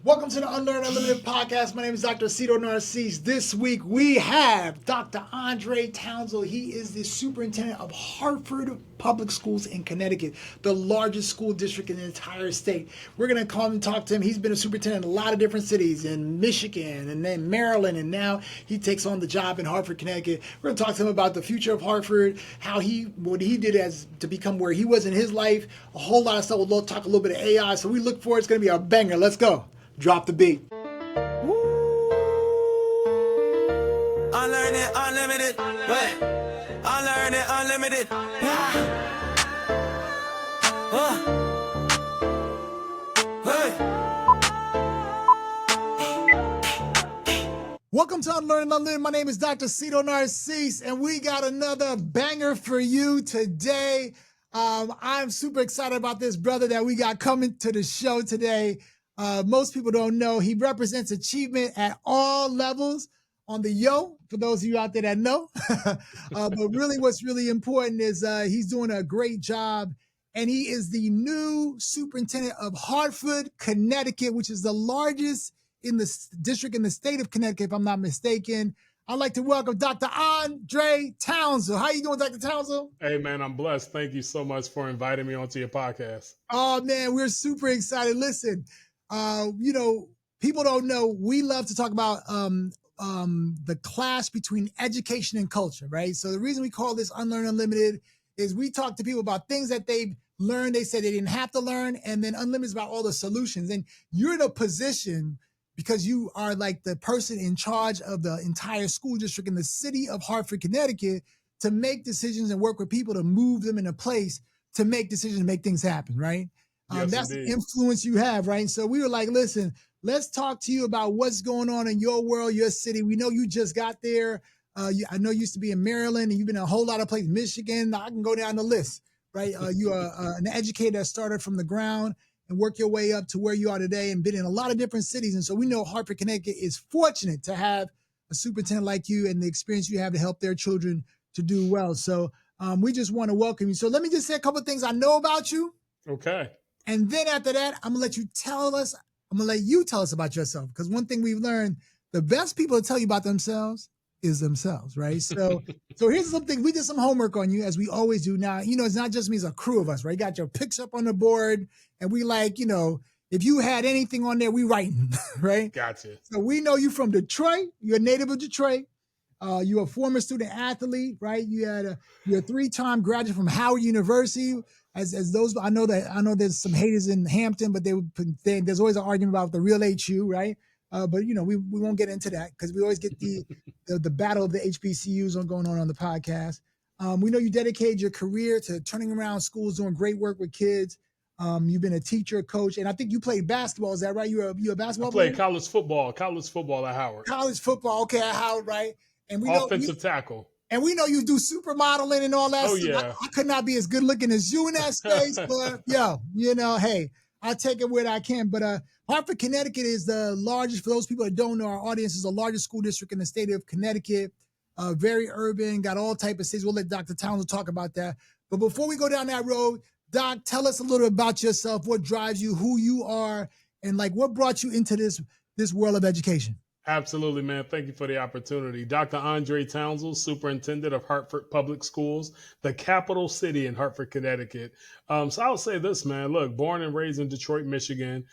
Welcome to the Unlearned Unlimited Podcast. My name is Dr. Cito Narcisse. This week we have Dr. Andrae Townsel. He is the superintendent of Hartford Public Schools in Connecticut, the largest school district in the entire state. We're going to call and talk to him. He's been a superintendent in a lot of different cities, in Michigan and then Maryland, and now he takes on the job in Hartford, Connecticut. We're going to talk to him about the future of Hartford, what he did as to become where he was in his life, a whole lot of stuff. We'll talk a little bit of AI. So we look forward. It's going to be a banger. Let's go. Drop the beat. Unlearned Unlimited. What? Unlearned Unlimited. Yeah. Hey. Welcome to Unlearned Unlimited. My name is Dr. Cito Narcisse, and we got another banger for you today. I'm super excited about this brother that we got coming to the show today. Most people don't know he represents achievement at all levels on the yo, for those of you out there that know. But really what's really important is he's doing a great job, and he is the new superintendent of Hartford, Connecticut, which is the largest in the district in the state of Connecticut, if I'm not mistaken. I'd like to welcome Dr. Andrae Townsel. How you doing, Dr. Townsel? Hey, man, I'm blessed. Thank you so much for inviting me onto your podcast. Oh, man, we're super excited. Listen, people don't know, we love to talk about the clash between education and culture, right? So the reason we call this Unlearned Unlimited is we talk to people about things that they've learned, they said they didn't have to learn, and then Unlimited is about all the solutions. And you're in a position, because you are like the person in charge of the entire school district in the city of Hartford, Connecticut, to make decisions and work with people to move them in a place to make decisions and make things happen, right? Yes, that's indeed. the influence you have, right? So we were like, listen, let's talk to you about what's going on in your world, your city. We know you just got there. I know you used to be in Maryland, and you've been in a whole lot of places, Michigan. I can go down the list, right? You are an educator that started from the ground and work your way up to where you are today and been in a lot of different cities. And so we know Hartford, Connecticut is fortunate to have a superintendent like you and the experience you have to help their children to do well. So we just want to welcome you. So let me just say a couple of things I know about you. Okay. And then after that, I'm going to let you tell us about yourself. Because one thing we've learned, the best people to tell you about themselves is themselves, right? So here's something. We did some homework on you, as we always do now. It's not just me, it's a crew of us, right? You got your picks up on the board, and we if you had anything on there, we writing, right? Gotcha. So we know you from Detroit. You're a native of Detroit. You're a former student athlete, right? You're a 3-time graduate from Howard University. As those, I know there's some haters in Hampton, but there's always an argument about the real HU, right? But we won't get into that because we always get the battle of the HBCUs going on the podcast. We know you dedicated your career to turning around schools, doing great work with kids. You've been a teacher, coach, and I think you played basketball. Is that right? You a basketball player? I played college football at Howard. College football, okay, at Howard, right? And we Offensive tackle. And we know you do supermodeling and all that. Oh, stuff. yeah. I could not be as good looking as you in that space, but hey, I'll take it where I can. But Hartford, Connecticut is the largest, for those people that don't know, our audience is the largest school district in the state of Connecticut. Very urban, got all type of cities. We'll let Dr. Townsel talk about that. But before we go down that road, Doc, tell us a little about yourself, what drives you, who you are, and what brought you into this world of education. Absolutely, man. Thank you for the opportunity. Dr. Andrae Townsel, Superintendent of Hartford Public Schools, the capital city in Hartford, Connecticut. So I'll say this, man. Look, born and raised in Detroit, Michigan,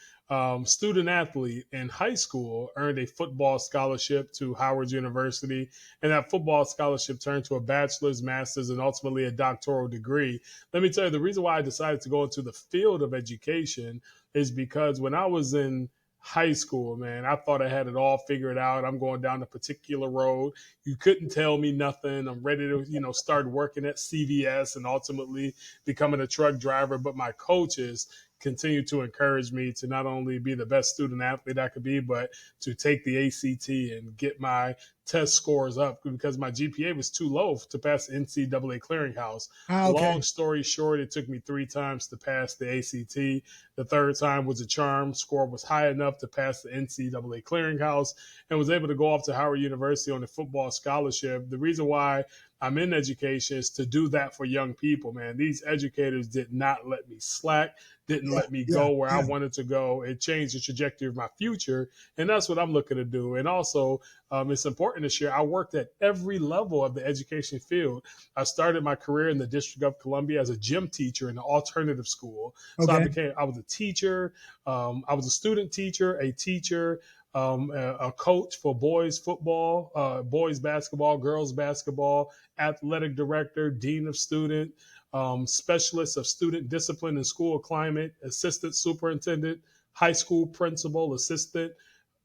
student athlete in high school, earned a football scholarship to Howard University. And that football scholarship turned to a bachelor's, master's, and ultimately a doctoral degree. Let me tell you, the reason why I decided to go into the field of education is because when I was in high school, man, I thought I had it all figured out. I'm going down a particular road. You couldn't tell me nothing. I'm ready to, start working at CVS and ultimately becoming a truck driver. But my coaches continue to encourage me to not only be the best student athlete I could be, but to take the ACT and get my test scores up because my GPA was too low to pass the NCAA clearinghouse. Okay. Long story short, it took me 3 times to pass the ACT. The third time was a charm. Score was high enough to pass the NCAA clearinghouse and was able to go off to Howard University on a football scholarship. The reason why I'm in education is to do that for young people, man. These educators did not let me slack, didn't Yeah, let me yeah, go where I yeah, wanted to go. It changed the trajectory of my future. And that's what I'm looking to do. And also, it's important to share, I worked at every level of the education field. I started my career in the District of Columbia as a gym teacher in an alternative school. So okay, I was a teacher, I was a student teacher, a teacher, a coach for boys football, boys basketball, girls basketball, athletic director, dean of student, specialist of student discipline and school climate, assistant superintendent, high school principal, assistant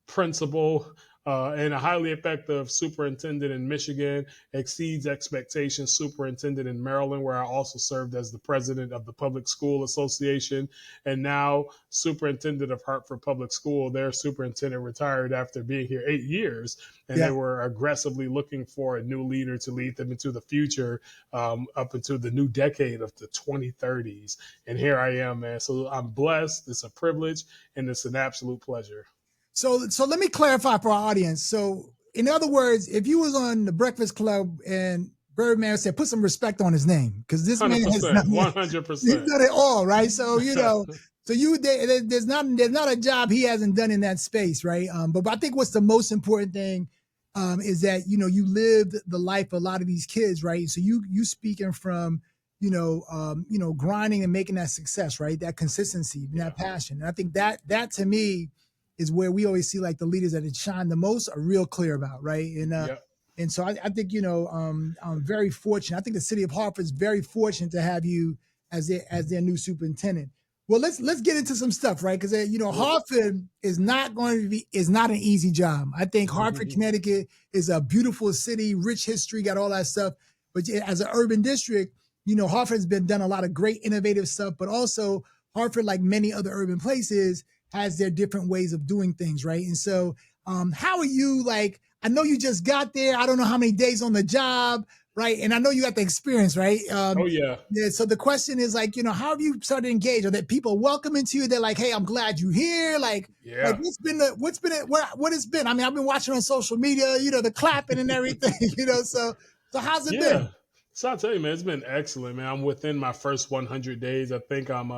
principal, and a highly effective superintendent in Michigan, exceeds expectations superintendent in Maryland, where I also served as the president of the Public School Association, and now superintendent of Hartford Public School. Their superintendent retired after being here 8 years, and yeah. they were aggressively looking for a new leader to lead them into the future, up into the new decade of the 2030s. And here I am, man. So I'm blessed. It's a privilege, and it's an absolute pleasure. So let me clarify for our audience. So in other words, if you was on the Breakfast Club and Birdman said, put some respect on his name, because this man has 100%, done, he's 100%. done it all, right? So, so there's not a job he hasn't done in that space, right? But I think what's the most important thing is that, you lived the life of a lot of these kids, right? So you speaking from, grinding and making that success, right? That consistency and that passion. And I think that to me is where we always see like the leaders that it shine the most are real clear about, right? Yep. And so I think, I'm very fortunate. I think the city of Hartford is very fortunate to have you as their new superintendent. Well, let's get into some stuff, right? Because Hartford is not an easy job. I think Hartford, Connecticut is a beautiful city, rich history, got all that stuff. But as an urban district, Hartford has been done a lot of great innovative stuff, but also Hartford, like many other urban places, has their different ways of doing things, right? And so, how are you, like, I know you just got there. I don't know how many days on the job, right? And I know you got the experience, right? Oh, yeah. Yeah. So the question is like, how have you started to engage? Are that people welcoming to you? They're like, hey, I'm glad you're here. Like Yeah. what it's been? I mean, I've been watching on social media, the clapping and everything, so how's it Yeah. been? So I'll tell you, man, it's been excellent, man. I'm within my first 100 days. I think I'm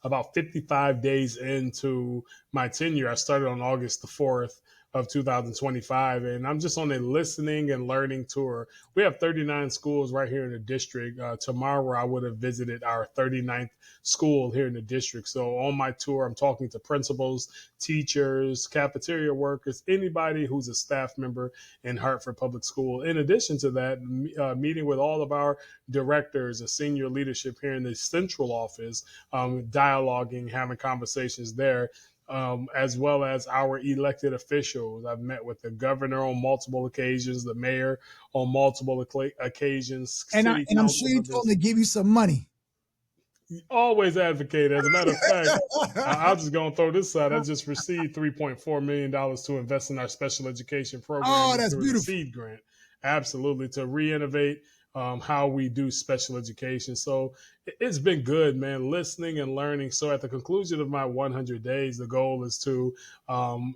about 55 days into my tenure. I started on August the 4th of 2025, and I'm just on a listening and learning tour. We have 39 schools right here in the district. Tomorrow, I would have visited our 39th school here in the district. So on my tour, I'm talking to principals, teachers, cafeteria workers, anybody who's a staff member in Hartford Public School. In addition to that, meeting with all of our directors and senior leadership here in the central office, dialoguing, having conversations there. As well as our elected officials. I've met with the governor on multiple occasions, the mayor on multiple occasions, And city I'm council sure you told members. them to give you some money. Always advocate. As a matter of fact, I'll just go and throw this out. I just received $3.4 million to invest in our special education program Oh, that's through the beautiful. SEED grant. Absolutely. To re-innovate how we do special education. So it's been good, man, listening and learning. So at the conclusion of my 100 days, the goal is to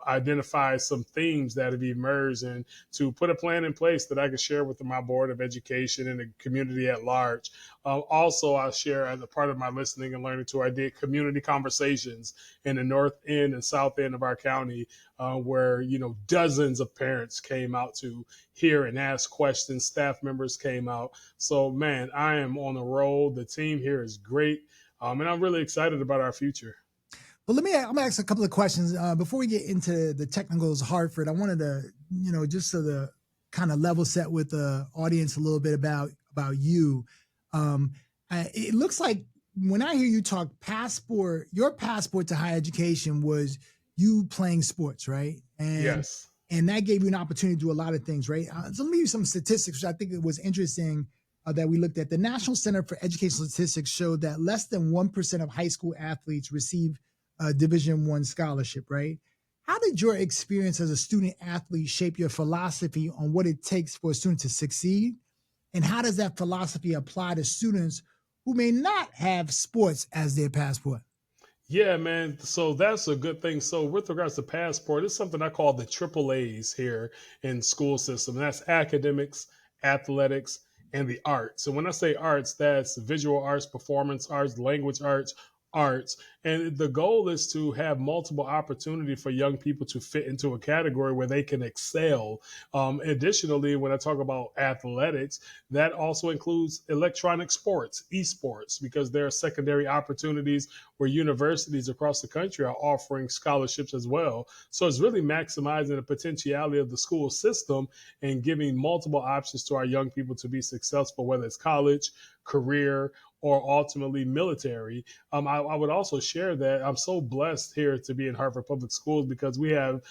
identify some themes that have emerged and to put a plan in place that I can share with my board of education and the community at large. Also, I share as a part of my listening and learning tour, I did community conversations in the north end and south end of our county where, dozens of parents came out to hear and ask questions. Staff members came out. So, man, I am on a roll. The team here is great. And I'm really excited about our future. Well, I'm going to ask a couple of questions before we get into the technicals of Hartford. I wanted to, just so the kind of level set with the audience a little bit about you. It looks like when I hear you talk your passport to higher education was you playing sports, right? Yes. And that gave you an opportunity to do a lot of things, right? So let me give you some statistics, which I think it was interesting that we looked at. The National Center for Educational Statistics showed that less than 1% of high school athletes receive a Division I scholarship, right? How did your experience as a student athlete shape your philosophy on what it takes for a student to succeed? And how does that philosophy apply to students who may not have sports as their passport? Yeah, man. So that's a good thing. So with regards to passport, it's something I call the triple A's here in school system. And that's academics, athletics, and the arts. So when I say arts, that's visual arts, performance arts, language arts, arts. And the goal is to have multiple opportunity for young people to fit into a category where they can excel. Additionally, when I talk about athletics, that also includes electronic sports, esports, because there are secondary opportunities where universities across the country are offering scholarships as well. So it's really maximizing the potentiality of the school system and giving multiple options to our young people to be successful, whether it's college, career, or ultimately military. I would also share that I'm so blessed here to be in Hartford Public Schools because we have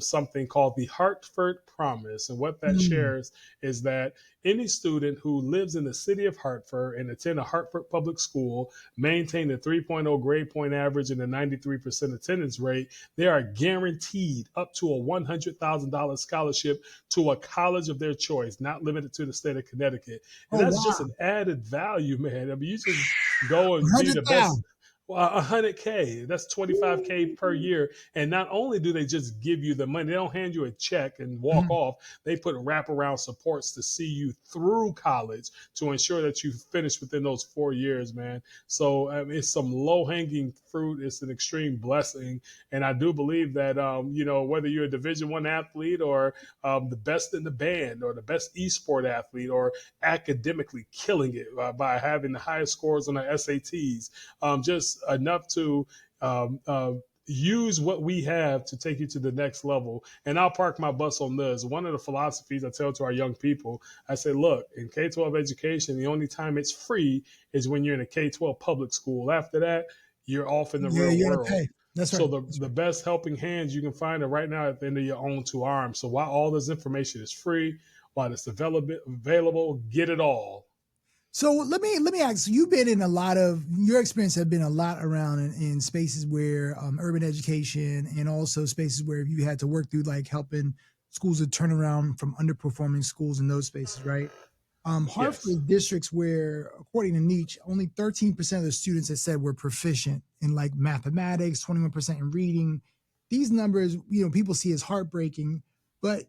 something called the Hartford Promise. And what that Mm. shares is that any student who lives in the city of Hartford and attend a Hartford Public School, maintain a 3.0 grade point average and a 93% attendance rate, they are guaranteed up to a $100,000 scholarship to a college of their choice, not limited to the state of Connecticut. And Oh, that's just wow. an added value, man. I mean, you just go and be the best. 100,000. Well, 100K, that's 25K per year. And not only do they just give you the money, they don't hand you a check and walk Mhm. off. They put wraparound supports to see you through college to ensure that you finish within those 4 years, man. So it's some low hanging fruit. It's an extreme blessing. And I do believe that, whether you're a Division I athlete or the best in the band or the best esport athlete or academically killing it by having the highest scores on the SATs, just enough to um, uh, use what we have to take you to the next level. And I'll park my bus on this. One of the philosophies I tell to our young people, I say, look, in K-12 education, the only time it's free is when you're in a K-12 public school. After that, you're off in the Yeah, real you gotta world. pay. That's So right. the That's best helping hands you can find are right now at the end of your own two arms. So while all this information is free, while it's available, get it all. So let me ask. You've been in a lot of your experience have been a lot around in spaces where urban education and also spaces where you had to work through like helping schools to turn around from underperforming schools in those spaces, right? Hartford Yes. is districts where, according to Nietzsche, only 13% of the students that said were proficient in like mathematics, 21% in reading. These numbers, people see as heartbreaking. But,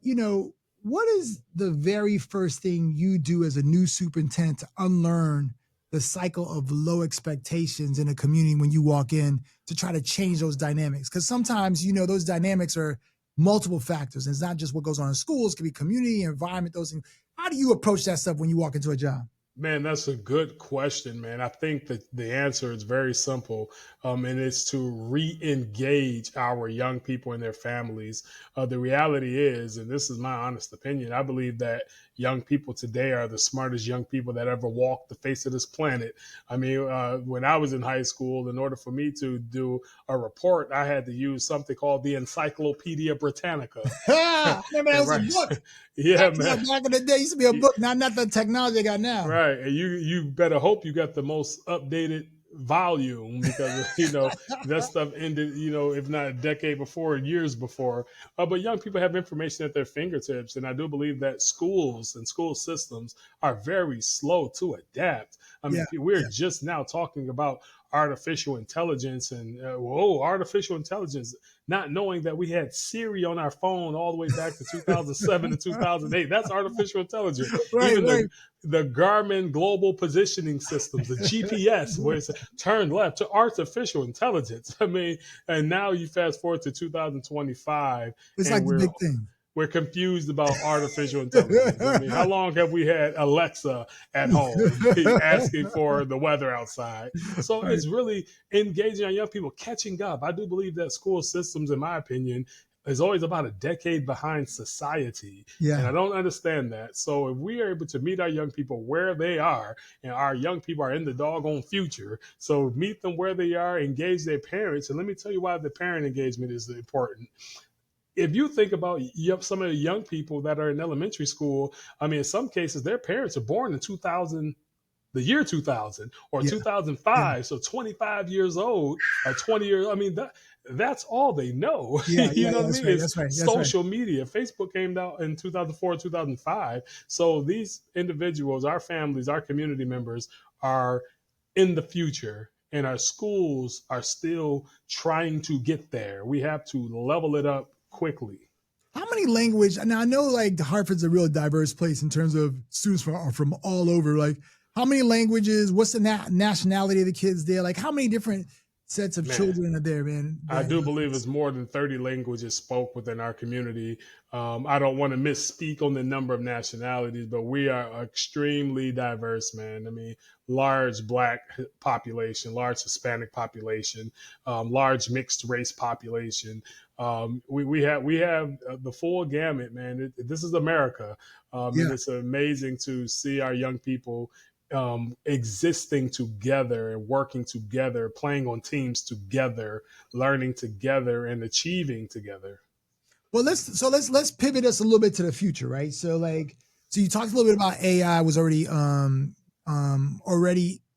what is the very first thing you do as a new superintendent to unlearn the cycle of low expectations in a community when you walk in to try to change those dynamics? Because sometimes, those dynamics are multiple factors. It's not just what goes on in schools, it could be community, environment, those things. How do you approach that stuff when you walk into a job? Man, that's a good question, man. I think that the answer is very simple, and it's to re-engage our young people and their families. The reality is, and this is my honest opinion, I believe that young people today are the smartest young people that ever walked the face of this planet. I mean, when I was in high school, in order for me to do a report, I had to use something called the Encyclopedia Britannica. I remember that was a Right? book. Yeah, Yeah, man. back in the day, it used to be a book, not the technology I got now. Right. And you better hope you got the most updated volume because that stuff ended, if not a decade before, years before. But young people have information at their fingertips, and I do believe that schools and school systems are very slow to adapt. I Yeah, mean, we're yeah. just now talking about artificial intelligence and whoa, artificial intelligence, not knowing that we had Siri on our phone all the way back to 2007 to 2008. That's artificial intelligence. Right, Even right. the Garmin global positioning systems, the GPS, where it's turn left to artificial intelligence. I mean, and now you fast forward to 2025, It's and like the we're big thing. we're confused about artificial intelligence. I mean, how long have we had Alexa at home asking for the weather outside? So Right. it's really engaging our young people, catching up. I do believe that school systems, in my opinion, is always about a decade behind society. And Yeah. I don't understand that. So if we are able to meet our young people where they are, and our young people are in the doggone future, so meet them where they are, engage their parents. And let me tell you why the parent engagement is important. If you think about some of the young people that are in elementary school, I mean, in some cases, their parents are born in 2000, the year 2000 or Yeah. 2005. So 25 years old or 20 years. I mean, that's all they know. Yeah. You Yeah. know what I That's mean? right. It's That's right. That's right. social media. Facebook came out in 2004, 2005. So these individuals, our families, our community members are in the future, and our schools are still trying to get there. We have to level it up quickly. How many language? Now I know like Hartford's a real diverse place in terms of students from all over. Like how many languages? What's the nationality of the kids there? Like how many different sets of Man, children are there, man? I do believe it's more than 30 languages spoke within our community. I don't want to misspeak on the number of nationalities, but we are extremely diverse, man. I mean, large Black population, large Hispanic population, large mixed race population. We have the full gamut, man. This is America, and Yeah. it's amazing to see our young people existing together and working together, playing on teams together, learning together, and achieving together. Well, let's pivot us a little bit to the future, right? So you talked a little bit about AI was already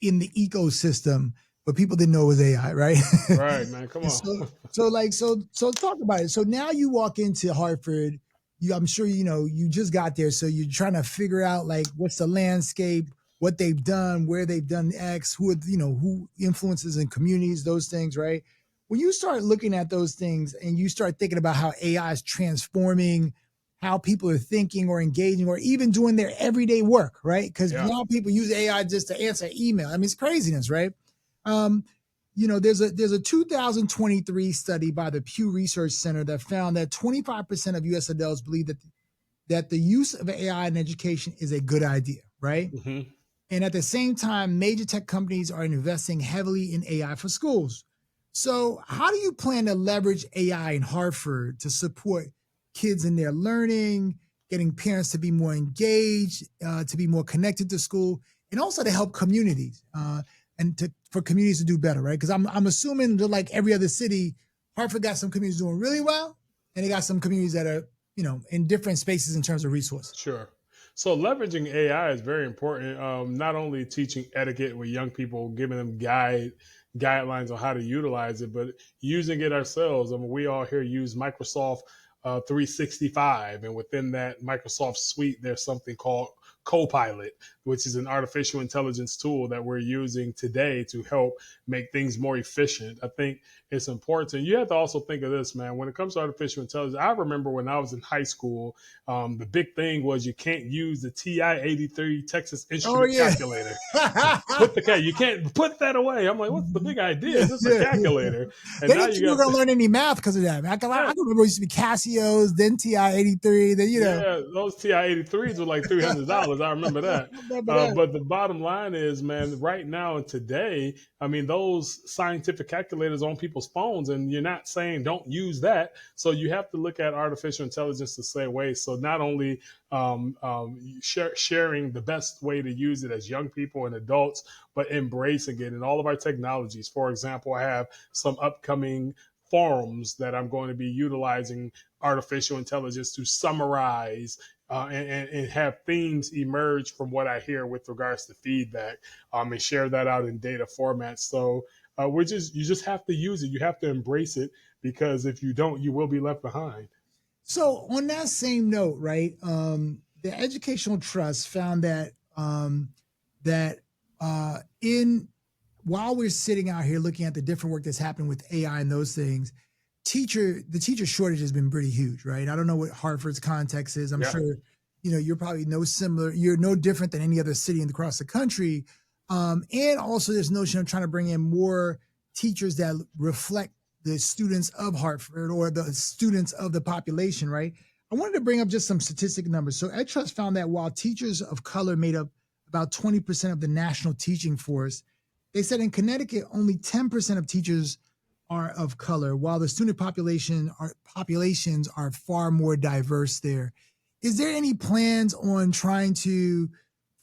in the ecosystem, but people didn't know it was AI, right? Right, man. Come And on. so talk about it. So now you walk into Hartford, I'm sure you just got there, so you're trying to figure out like what's the landscape, what they've done, where they've done X, who influences in communities, those things, right? When you start looking at those things and you start thinking about how AI is transforming how people are thinking or engaging or even doing their everyday work, right? Because Yeah. now people use AI just to answer email. I mean, it's craziness, right? Um, there's a 2023 study by the Pew Research Center that found that 25% of U.S. adults believe that the use of AI in education is a good idea, right? Hmm. And at the same time, major tech companies are investing heavily in AI for schools. So, how do you plan to leverage AI in Hartford to support kids in their learning, getting parents to be more engaged, to be more connected to school, and also to help communities for communities to do better, right? Because I'm assuming that like every other city, Hartford got some communities doing really well, and they got some communities that are in different spaces in terms of resources. Sure. So leveraging AI is very important. Not only teaching etiquette with young people, giving them guidelines on how to utilize it, but using it ourselves. I mean, we all here use Microsoft 365, and within that Microsoft suite, there's something called Copilot, which is an artificial intelligence tool that we're using today to help make things more efficient. I think it's important. You have to also think of this, man. When it comes to artificial intelligence, I remember when I was in high school, the big thing was you can't use the TI-83 Texas Instrument calculator. You can't put that away. I'm like, what's the big idea? It's just a calculator. And They now didn't think you you were got going to learn any math because of that. I can remember it used to be Casios, then TI-83, then Yeah, those TI-83s were like $300. I remember that. But the bottom line is, man, right now and today, I mean, those scientific calculators on people's phones, and you're not saying don't use that. So you have to look at artificial intelligence the same way. So not only sharing the best way to use it as young people and adults, but embracing it in all of our technologies. For example, I have some upcoming forums that I'm going to be utilizing artificial intelligence to summarize and have themes emerge from what I hear with regards to feedback, and share that out in data formats. So you just have to use it. You have to embrace it, because if you don't, you will be left behind. So on that same note, right, the Educational Trust found that while we're sitting out here looking at the different work that's happening with AI and those things, the teacher shortage has been pretty huge, right? I don't know what Hartford's context is. I'm sure, you're probably you're no different than any other city across the country. And also this notion of trying to bring in more teachers that reflect the students of Hartford or the students of the population, right? I wanted to bring up just some statistic numbers. So EdTrust found that while teachers of color made up about 20% of the national teaching force, they said in Connecticut, only 10% of teachers are of color, while the student populations are far more diverse there. Is there any plans on trying to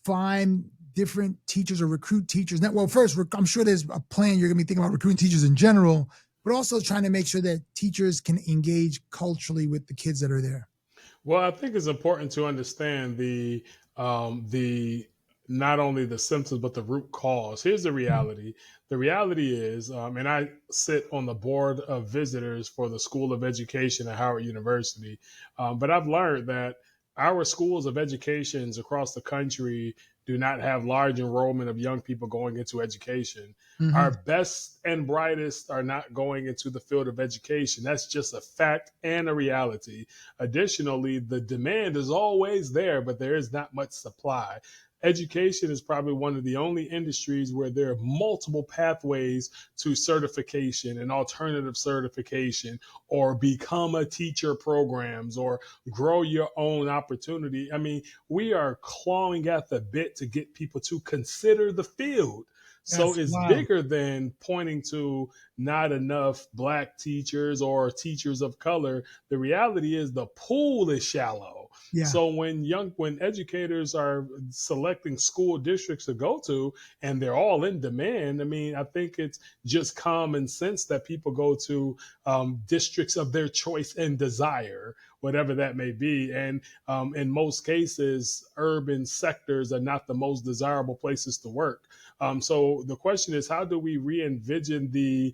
find different teachers or recruit teachers? Now, well, first, I'm sure there's a plan. You're going to be thinking about recruiting teachers in general, but also trying to make sure that teachers can engage culturally with the kids that are there. Well, I think it's important to understand the not only the symptoms, but the root cause. Here's the reality. The reality is, and I sit on the board of visitors for the School of Education at Howard University, but I've learned that our schools of educations across the country do not have large enrollment of young people going into education. Mm-hmm. Our best and brightest are not going into the field of education. That's just a fact and a reality. Additionally, the demand is always there, but there is not much supply. Education is probably one of the only industries where there are multiple pathways to certification and alternative certification, or become a teacher programs, or grow your own opportunity. I mean, we are clawing at the bit to get people to consider the field. So That's it's wild. bigger than pointing to not enough Black teachers or teachers of color. The reality is the pool is shallow. Yeah. So when educators are selecting school districts to go to, and they're all in demand, I mean, I think it's just common sense that people go to districts of their choice and desire, whatever that may be. And in most cases, urban sectors are not the most desirable places to work. So the question is, how do we re-envision the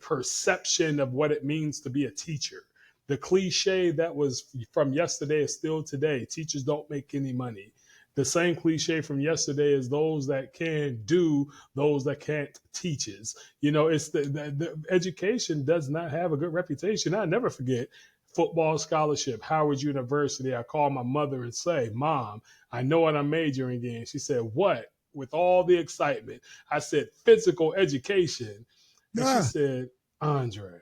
perception of what it means to be a teacher? The cliche that was from yesterday is still today. Teachers don't make any money. The same cliche from yesterday is those that can do, those that can't teaches. You know, it's the education does not have a good reputation. I never forget football scholarship, Howard University. I call my mother and say, Mom, I know what I'm majoring in. She said, what? With all the excitement. I said, physical education. And she said, Andre,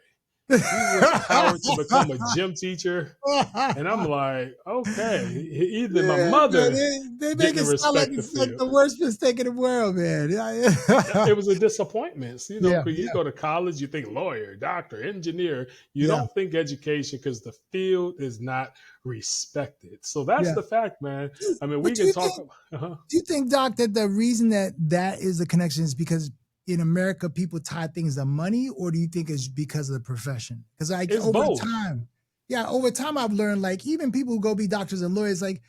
you went to Howard to become a gym teacher? And I'm like, okay. Either my Yeah, mother they make didn't it sound like respect the it's like field. the worst mistake in the world, man. It was a disappointment. You know, Yeah, because you yeah, go to college, you think lawyer, doctor, engineer. You yeah, don't think education because the field is not respected. So that's yeah. the fact, man. I mean, we But can talk. do you think, Doc, that the reason that is the connection is because in America people tie things to money, or do you think it's because of the profession? Because like It's both. over time I've learned, like, even people who go be doctors and lawyers, like,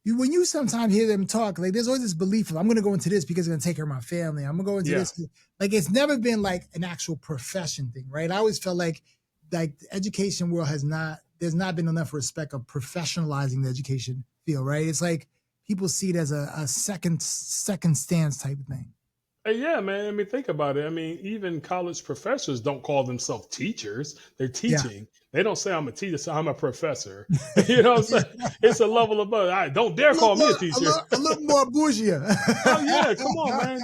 when you sometimes hear them talk, like, there's always this belief of, I'm going to go into this because it's going to take care of my family. I'm going to go into Yeah. this. Like, it's never been like an actual profession thing, right? I always felt like the education world there's not been enough respect of professionalizing the education field, right? It's like people see it as a second stance type of thing. Yeah, man. I mean, think about it. I mean, even college professors don't call themselves teachers. They're Yeah. teaching. They don't say I'm a teacher, so I'm a professor. You know what I'm saying? It's a level above. Don't dare call me a teacher. A little more bourgeois. Oh yeah, come on, man.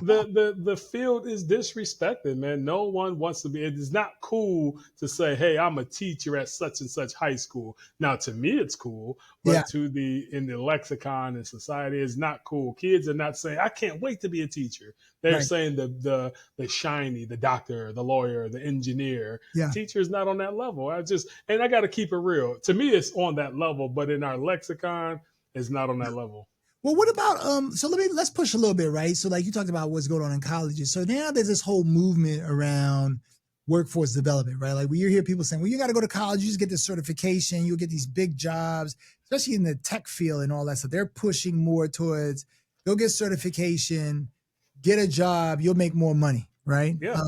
The field is disrespected, man. No one wants to be. It is not cool to say, "Hey, I'm a teacher at such and such high school." Now, to me, it's cool, but Yeah. in the lexicon and society, it's not cool. Kids are not saying, "I can't wait to be a teacher." They're Right. saying the shiny, the doctor, the lawyer, the engineer. Yeah. Teacher is not on that level. I got to keep it real. To me, it's on that level, but in our lexicon, it's not on that level. Well, what about so let's push a little bit, right? So, like, you talked about what's going on in colleges. So now there's this whole movement around workforce development, right? Like, when you hear people saying, well, you got to go to college, you just get this certification, you'll get these big jobs, especially in the tech field and all that stuff. They're pushing more towards, go get certification, get a job, you'll make more money, right? Yeah.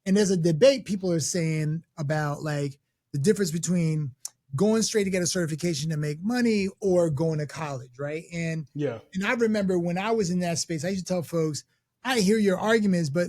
And there's a debate people are saying about, like, the difference between going straight to get a certification to make money or going to college, right? And I remember when I was in that space, I used to tell folks, I hear your arguments, but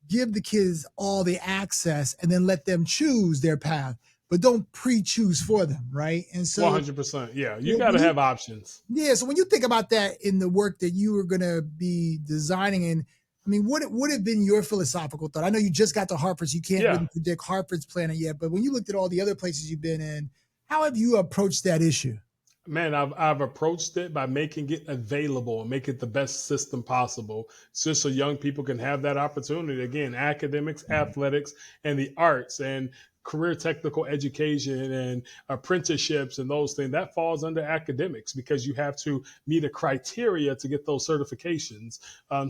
give the kids all the access and then let them choose their path, but don't pre-choose for them, right? And so 100%. Yeah, you got to have options. Yeah, so when you think about that in the work that you were going to be designing, and I mean, what would have been your philosophical thought? I know you just got to Hartford, so you can't really predict Hartford's planet yet, but when you looked at all the other places you've been in, how have you approached that issue? Man, I've approached it by making it available and make it the best system possible, just so young people can have that opportunity. Again, academics, athletics, and the arts, and career technical education and apprenticeships and those things, that falls under academics because you have to meet a criteria to get those certifications.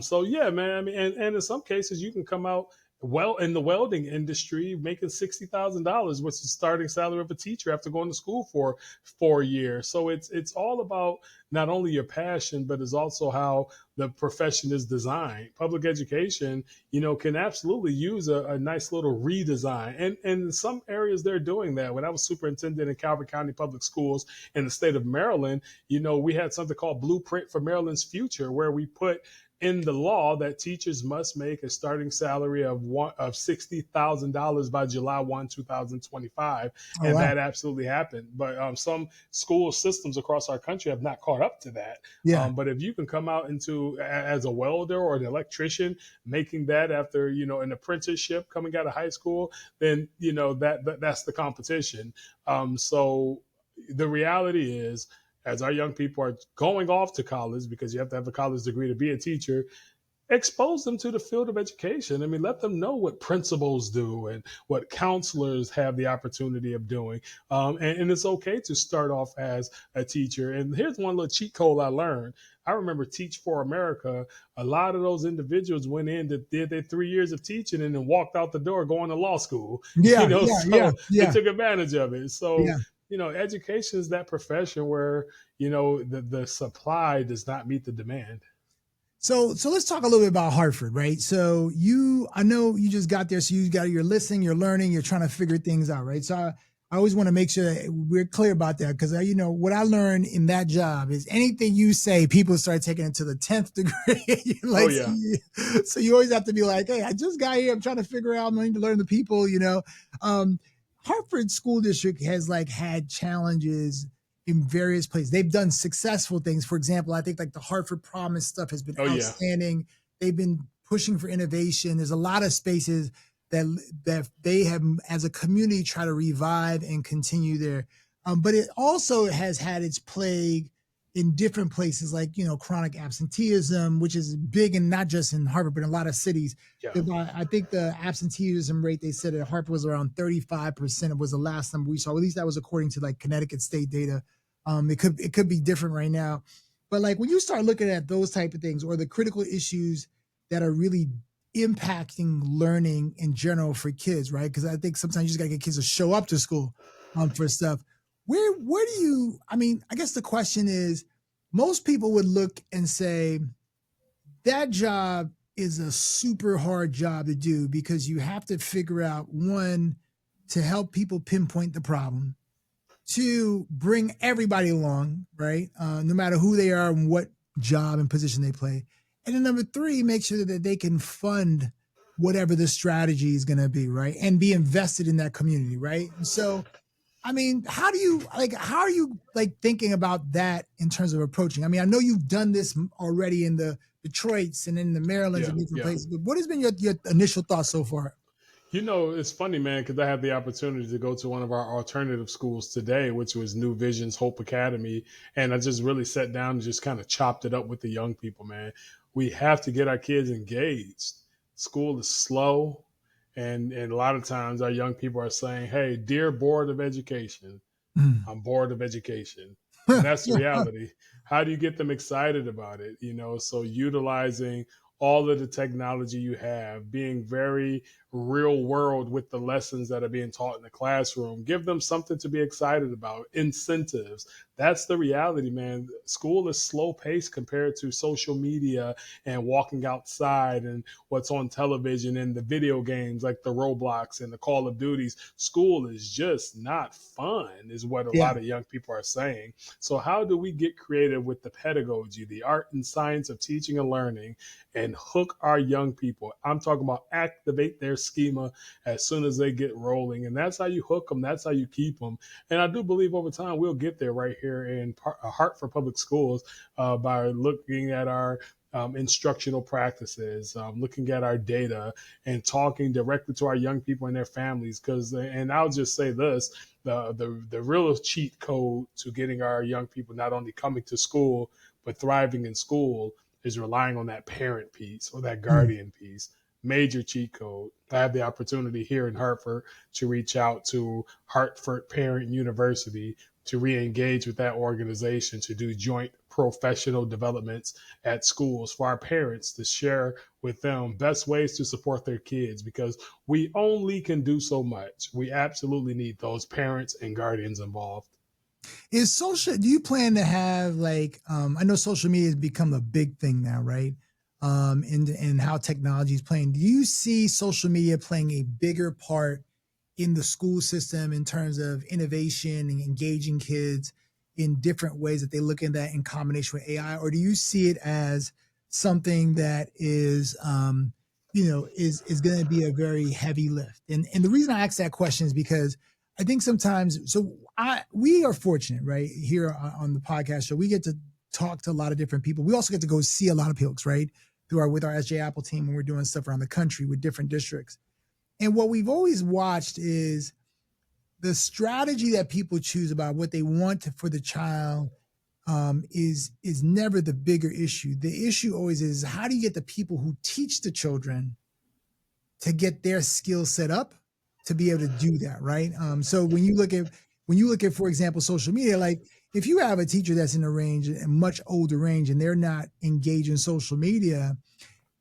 So yeah, man, I mean, and in some cases you can come out well, in the welding industry, making $60,000, which is the starting salary of a teacher after going to school for 4 years. So it's all about not only your passion, but it's also how the profession is designed. Public education, can absolutely use a nice little redesign. And in some areas they're doing that. When I was superintendent in Calvert County Public Schools in the state of Maryland, we had something called Blueprint for Maryland's Future, where we put in the law that teachers must make a starting salary of $60,000 by July 1, 2025, Oh, and wow. that absolutely happened. But some school systems across our country have not caught up to that. Yeah. But if you can come out into as a welder or an electrician, making that after an apprenticeship coming out of high school, then that's the competition. So the reality is, as our young people are going off to college, because you have to have a college degree to be a teacher, expose them to the field of education. I mean, let them know what principals do and what counselors have the opportunity of doing. And it's okay to start off as a teacher. And here's one little cheat code I learned. I remember Teach for America. A lot of those individuals went in that did their 3 years of teaching and then walked out the door going to law school. Yeah. So they Yeah. took advantage of it. So, Yeah. education is that profession where, the supply does not meet the demand. So let's talk a little bit about Hartford, right? So I know you just got there, so you're listening, you're learning, you're trying to figure things out, right? So I always want to make sure that we're clear about that, because what I learned in that job is anything you say, people start taking it to the 10th degree. Oh yeah. So you always have to be like, hey, I just got here, I'm trying to figure out, I'm going to learn the people. Hartford School District has had challenges in various places. They've done successful things. For example, I think the Hartford Promise stuff has been Oh yeah. outstanding. They've been pushing for innovation. There's a lot of spaces that they have, as a community, try to revive and continue there. But it also has had its plague in different places, like chronic absenteeism, which is big, and not just in Hartford, but in a lot of cities. Yeah. I think the absenteeism rate, they said at Hartford, was around 35%. It was the last number we saw. At least that was according to Connecticut state data. It could be different right now, but when you start looking at those type of things, or the critical issues that are really impacting learning in general for kids, right? Because I think sometimes you just gotta get kids to show up to school for stuff. Where do you? I mean, I guess the question is, most people would look and say that job is a super hard job to do, because you have to figure out, one, to help people pinpoint the problem. To bring everybody along, right? No matter who they are and what job and position they play. And then number three, make sure that they can fund whatever the strategy is going to be, right? And be invested in that community, right? And so, I mean, how are you thinking about that in terms of approaching? I mean, I know you've done this already in the Detroits and in the Marylands and different places, but what has been your initial thoughts so far? It's funny, man, because I had the opportunity to go to one of our alternative schools today, which was New Vision's Hope Academy. And I just really sat down and just kind of chopped it up with the young people, man. We have to get our kids engaged. School is slow. And a lot of times our young people are saying, hey, dear Board of Education, I'm bored of education. And that's the reality. How do you get them excited about it? So utilizing all of the technology you have, being very real world with the lessons that are being taught in the classroom. Give them something to be excited about, incentives. That's the reality, man. School is slow paced compared to social media and walking outside and what's on television and the video games like the Roblox and the Call of Duties. School is just not fun, is what a lot of young people are saying. So how do we get creative with the pedagogy, the art and science of teaching and learning, and hook our young people? I'm talking about activate their schema as soon as they get rolling. And that's how you hook them. That's how you keep them. And I do believe over time we'll get there right here in Hartford Public Schools by looking at our instructional practices, looking at our data and talking directly to our young people and their families. And I'll just say this, the real cheat code to getting our young people not only coming to school, but thriving in school is relying on that parent piece or that guardian piece. Major cheat code. I have the opportunity here in Hartford to reach out to Hartford Parent University to re-engage with that organization, to do joint professional developments at schools, for our parents to share with them best ways to support their kids, because we only can do so much. We absolutely need those parents and guardians involved. Do you plan to have like, I know social media has become a big thing now, right? And how technology is playing. Do you see social media playing a bigger part in the school system in terms of innovation and engaging kids in different ways that they look at that in combination with AI? Or do you see it as something that is, is going to be a very heavy lift? And the reason I ask that question is because I think sometimes, we are fortunate, right? Here on the podcast show, we get to talk to a lot of different people. We also get to go see a lot of folks, right? With our SJ Apple team when we're doing stuff around the country with different districts. And what we've always watched is the strategy that people choose about what they want for the child is never the bigger issue. The issue always is, how do you get the people who teach the children to get their skill set up to be able to do that, right? So when you look at, for example, social media, like if you have a teacher that's in a much older range, and they're not engaged in social media,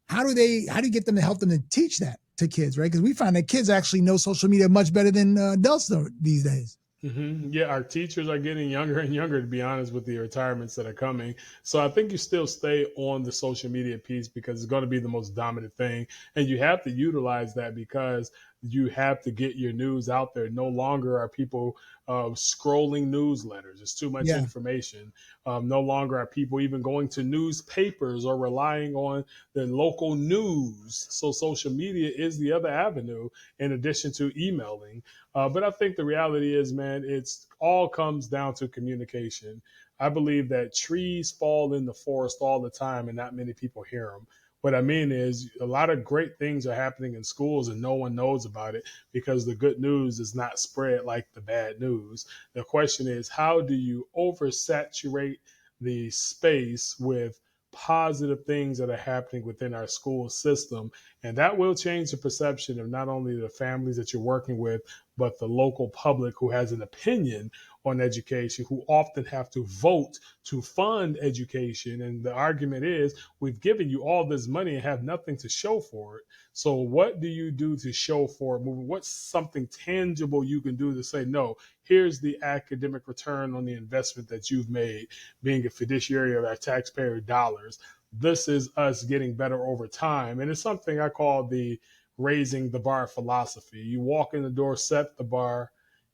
how do you get them to help them to teach that to kids, right? Because we find that kids actually know social media much better than adults know these days. Mm-hmm. Yeah, our teachers are getting younger and younger, to be honest, with the retirements that are coming. So I think you still stay on the social media piece because it's going to be the most dominant thing. And you have to utilize that because you have to get your news out there. No longer are people scrolling newsletters. It's too much information. No longer are people even going to newspapers or relying on the local news. So social media is the other avenue in addition to emailing. But I think the reality is, man, it's all comes down to communication. I believe that trees fall in the forest all the time and not many people hear them. What I mean is, a lot of great things are happening in schools and no one knows about it because the good news is not spread like the bad news. The question is, how do you oversaturate the space with positive things that are happening within our school system? And that will change the perception of not only the families that you're working with, but the local public who has an opinion on education, who often have to vote to fund education. And the argument is, we've given you all this money and have nothing to show for it. So what do you do to show for it? What's something tangible you can do to say, no, here's the academic return on the investment that you've made, being a fiduciary of our taxpayer dollars. This is us getting better over time. And it's something I call the raising the bar philosophy. You walk in the door, set the bar,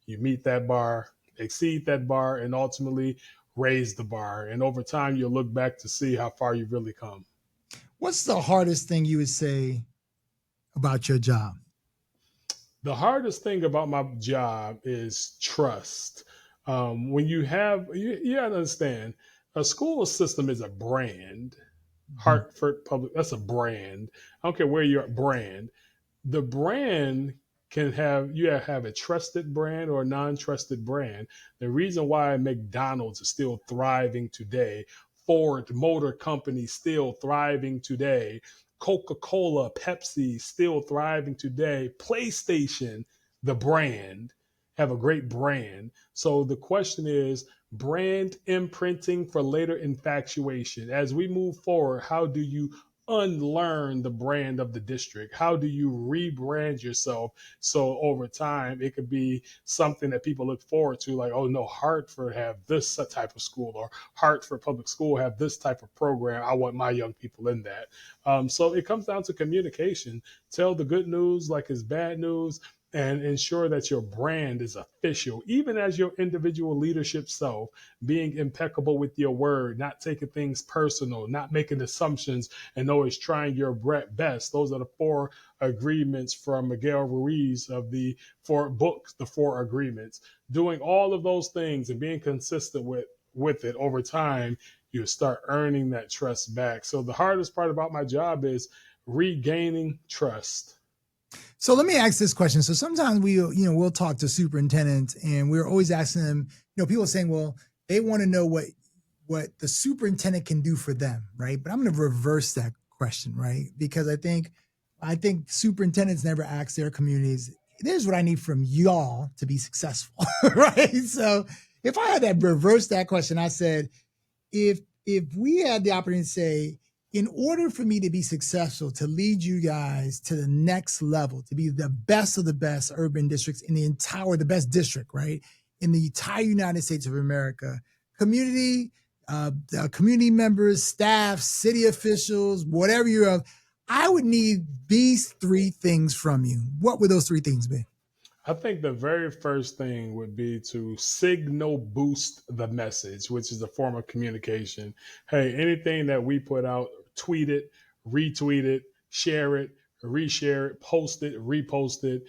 you meet that bar, exceed that bar, and ultimately raise the bar. And over time, you'll look back to see how far you've really come. What's the hardest thing you would say about your job? The hardest thing about my job is trust. When you have, you got to understand, a school system is a brand. Hartford Public, that's a brand. I don't care where you're at, brand. The brand you have a trusted brand or a non-trusted brand. The reason why McDonald's is still thriving today, Ford Motor Company still thriving today, Coca-Cola, Pepsi still thriving today, PlayStation, the brand, have a great brand. So the question is, brand imprinting for later infatuation. As we move forward, how do you unlearn the brand of the district? How do you rebrand yourself so over time it could be something that people look forward to, like, oh no, Hartford have this type of school, or Hartford Public School have this type of program. I want my young people in that. So it comes down to communication. Tell the good news like it's bad news, and ensure that your brand is official, even as your individual leadership self, being impeccable with your word, not taking things personal, not making assumptions, and always trying your best. Those are the 4 agreements from Miguel Ruiz of the 4 books, the 4 agreements. Doing all of those things and being consistent with it over time, you start earning that trust back. So the hardest part about my job is regaining trust. So let me ask this question. So sometimes we'll talk to superintendents, and we're always asking them, people are saying, well, they want to know what the superintendent can do for them, right? But I'm going to reverse that question, right? Because I think superintendents never ask their communities, here's what I need from y'all to be successful, right? So If I had that reverse that question, I said, if we had the opportunity to say, in order for me to be successful, to lead you guys to the next level, to be the best of the best urban districts in the best district, right? In the entire United States of America, community members, staff, city officials, whatever you're of, I would need these three things from you. What would those three things be? I think the very first thing would be to signal boost the message, which is a form of communication. Hey, anything that we put out, tweet it, retweet it, share it, reshare it, post it, repost it.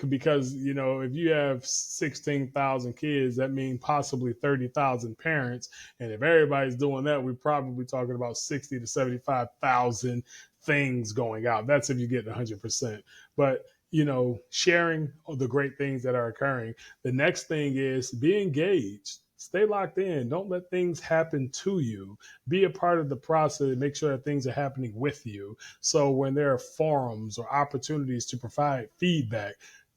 Because, if you have 16,000 kids, that means possibly 30,000 parents. And if everybody's doing that, we're probably talking about 60 to 75,000 things going out. That's if you get 100%. But sharing the great things that are occurring. The next thing is be engaged. Stay locked in. Don't let things happen to you. Be a part of the process and make sure that things are happening with you. So when there are forums or opportunities to provide feedback,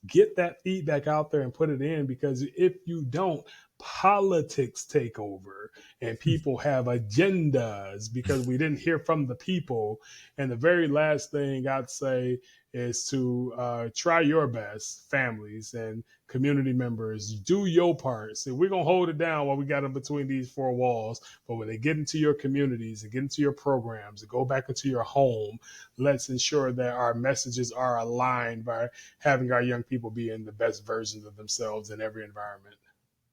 get that feedback out there and put it in, because if you don't, politics take over and people have agendas because we didn't hear from the people. And the very last thing I'd say is to try your best, families and community members. Do your part. So we're going to hold it down while we got them between these four walls. But when they get into your communities and get into your programs and go back into your home, let's ensure that our messages are aligned by having our young people be in the best versions of themselves in every environment.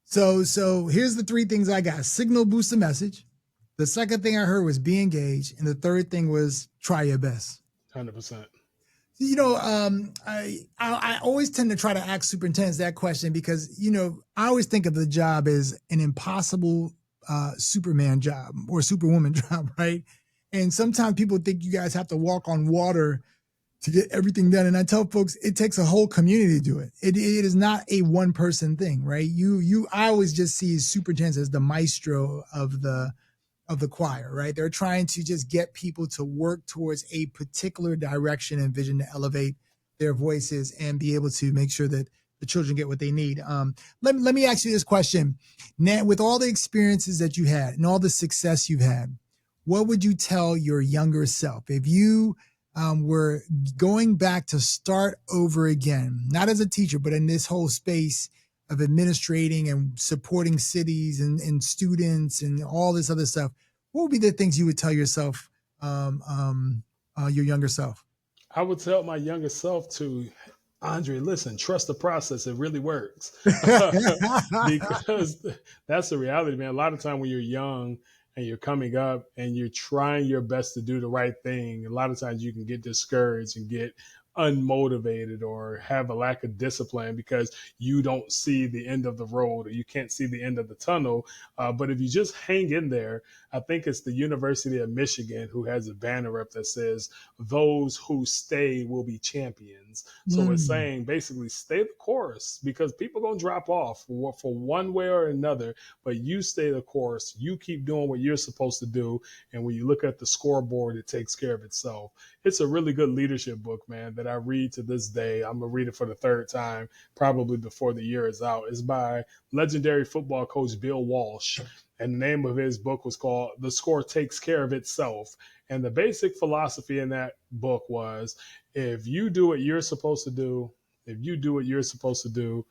So here's the three things I got. Signal, boost the message. The second thing I heard was be engaged. And the third thing was try your best. 100%. I always tend to try to ask superintendents that question because, I always think of the job as an impossible Superman job or Superwoman job, right? And sometimes people think you guys have to walk on water to get everything done. And I tell folks, it takes a whole community to do it. It is not a one person thing, right? I always just see superintendents as the maestro of the choir, right? They're trying to just get people to work towards a particular direction and vision to elevate their voices and be able to make sure that the children get what they need. Let me ask you this question. Now, with all the experiences that you had and all the success you've had, what would you tell your younger self if you were going back to start over again, not as a teacher, but in this whole space of administrating and supporting cities and students and all this other stuff? What would be the things you would tell yourself, your younger self? I would tell my younger self to, Andre, listen, trust the process. It really works. Because that's the reality, man. A lot of time when you're young and you're coming up and you're trying your best to do the right thing, a lot of times you can get discouraged and get unmotivated or have a lack of discipline because you don't see the end of the road or you can't see the end of the tunnel. But if you just hang in there, I think it's the University of Michigan who has a banner up that says, those who stay will be champions. So it's saying basically stay the course because people are going to drop off for one way or another, but you stay the course. You keep doing what you're supposed to do. And when you look at the scoreboard, it takes care of itself. It's a really good leadership book, man, that I read to this day. I'm going to read it for the third time, probably before the year is out. It's by legendary football coach Bill Walsh. And the name of his book was called The Score Takes Care of Itself. And the basic philosophy in that book was, if you do what you're supposed to do, if you do what you're supposed to do,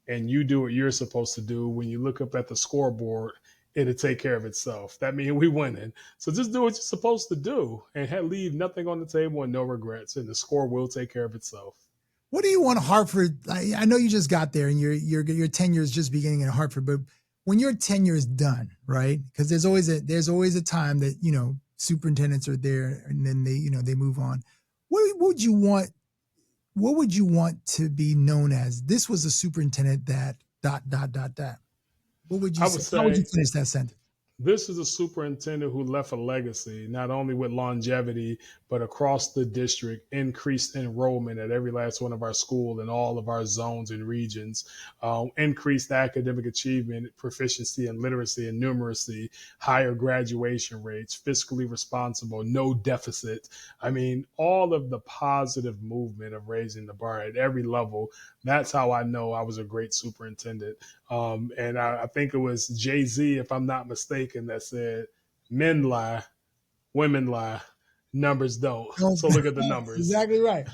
and you do what you're supposed to do, when you look up at the scoreboard, it'll take care of itself. That means we winning. So just do what you're supposed to do and leave nothing on the table and no regrets. And the score will take care of itself. What do you want Hartford? I know you just got there and your tenure is just beginning in Hartford, but when your tenure is done, right? Because there's always a time that, superintendents are there and then they move on. What would you want to be known as? This was a superintendent that ... What would you say? How would you finish that sentence? This is a superintendent who left a legacy, not only with longevity, but across the district, increased enrollment at every last one of our schools in all of our zones and regions, increased academic achievement, proficiency in literacy and numeracy, higher graduation rates, fiscally responsible, no deficit. I mean, all of the positive movement of raising the bar at every level. That's how I know I was a great superintendent. And I think it was Jay-Z, if I'm not mistaken, that said, men lie, women lie, numbers don't. So look at the numbers. Exactly right.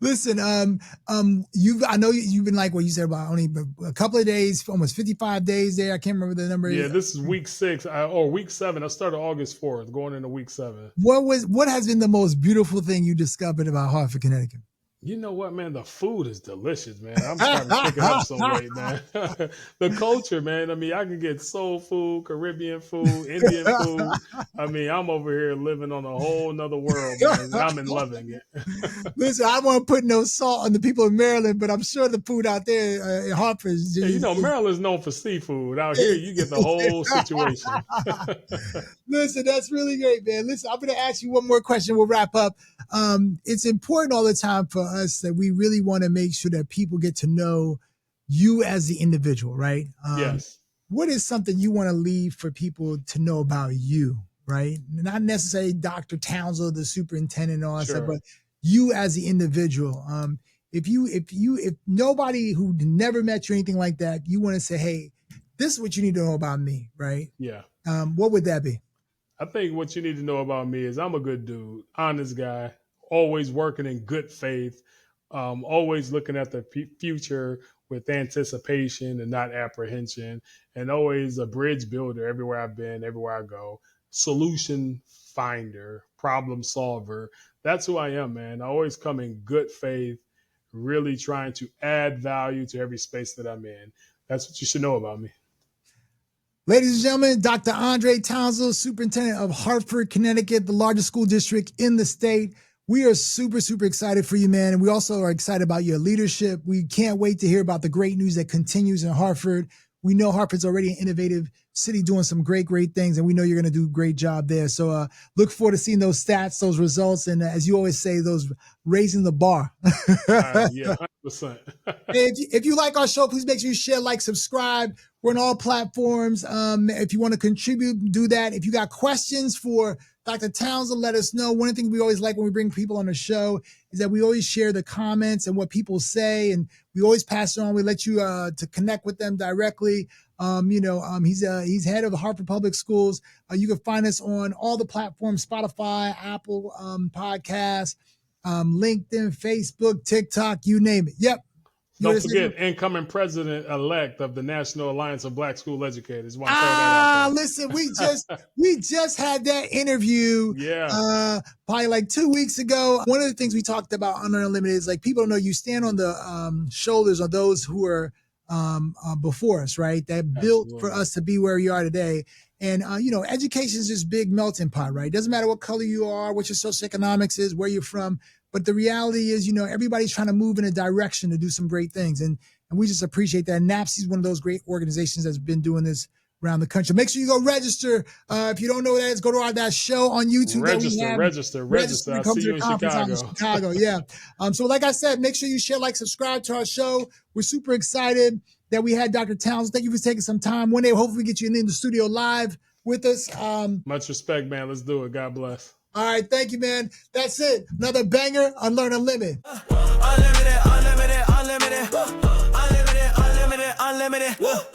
Listen, I know you've been like what you said about only a couple of days, almost 55 days there. I can't remember the number. Yeah, this is week 6 or week 7. I started August 4th, going into week 7. What has been the most beautiful thing you discovered about Hartford, Connecticut? You know what, man? The food is delicious, man. I'm starting to pick it up some weight, man. The culture, man. I mean, I can get soul food, Caribbean food, Indian food. I mean, I'm over here living on a whole nother world, man. I'm in loving it. Listen, I don't want to put no salt on the people of Maryland, but I'm sure the food out there in Hartford is yeah, you know, Maryland's known for seafood. Out here, you get the whole situation. Listen, that's really great, man. Listen, I'm going to ask you one more question. We'll wrap up. It's important all the time for us that we really want to make sure that people get to know you as the individual, right? Yes. What is something you want to leave for people to know about you, right? Not necessarily Dr. Townsel, the superintendent, and all that stuff, but you as the individual. If nobody who never met you or anything like that, you want to say, hey, this is what you need to know about me, right? Yeah. What would that be? I think what you need to know about me is I'm a good dude, honest guy, always working in good faith, always looking at the future with anticipation and not apprehension, and always a bridge builder everywhere I've been, everywhere I go, solution finder, problem solver. That's who I am, man. I always come in good faith, really trying to add value to every space that I'm in. That's what you should know about me. Ladies and gentlemen, Dr. Andrae Townsel, Superintendent of Hartford, Connecticut, the largest school district in the state. We are super, super excited for you, man. And we also are excited about your leadership. We can't wait to hear about the great news that continues in Hartford. We know Hartford's already an innovative city doing some great, great things, and we know you're going to do a great job there. So look forward to seeing those stats, those results, and as you always say, those raising the bar. Yeah, 100%. If you like our show, please make sure you share, like, subscribe. We're on all platforms. If you want to contribute, do that. If you got questions for Dr. Townsel, let us know. One of the things we always like when we bring people on the show is that we always share the comments and what people say, and we always pass it on. We let you to connect with them directly. He's head of Hartford Public Schools. You can find us on all the platforms: Spotify, Apple Podcasts, LinkedIn, Facebook, TikTok, you name it. Yep. Don't forget, incoming president-elect of the National Alliance of Black School Educators. Want to throw that out there. Listen, we just had that interview. Yeah. Probably like 2 weeks ago. One of the things we talked about Unlearned Unlimited is, like, people don't know you stand on the shoulders of those who are before us, right? That built for us to be where we are today. And, education is this big melting pot, right? It doesn't matter what color you are, what your socioeconomics is, where you're from. But the reality is, everybody's trying to move in a direction to do some great things. And we just appreciate that. NAPSI is one of those great organizations that's been doing this around the country. Make sure you go register. If you don't know what that is, go to that show on YouTube. Register. I'll see you in Chicago. Yeah. So like I said, make sure you share, like, subscribe to our show. We're super excited that we had Dr. Townsel. Thank you for taking some time. One day, hopefully we get you in the studio live with us. Much respect, man. Let's do it. God bless. All right. Thank you, man. That's it. Another banger on Unlearned Unlimited. Unlimited, unlimited, unlimited. Unlimited, unlimited, unlimited.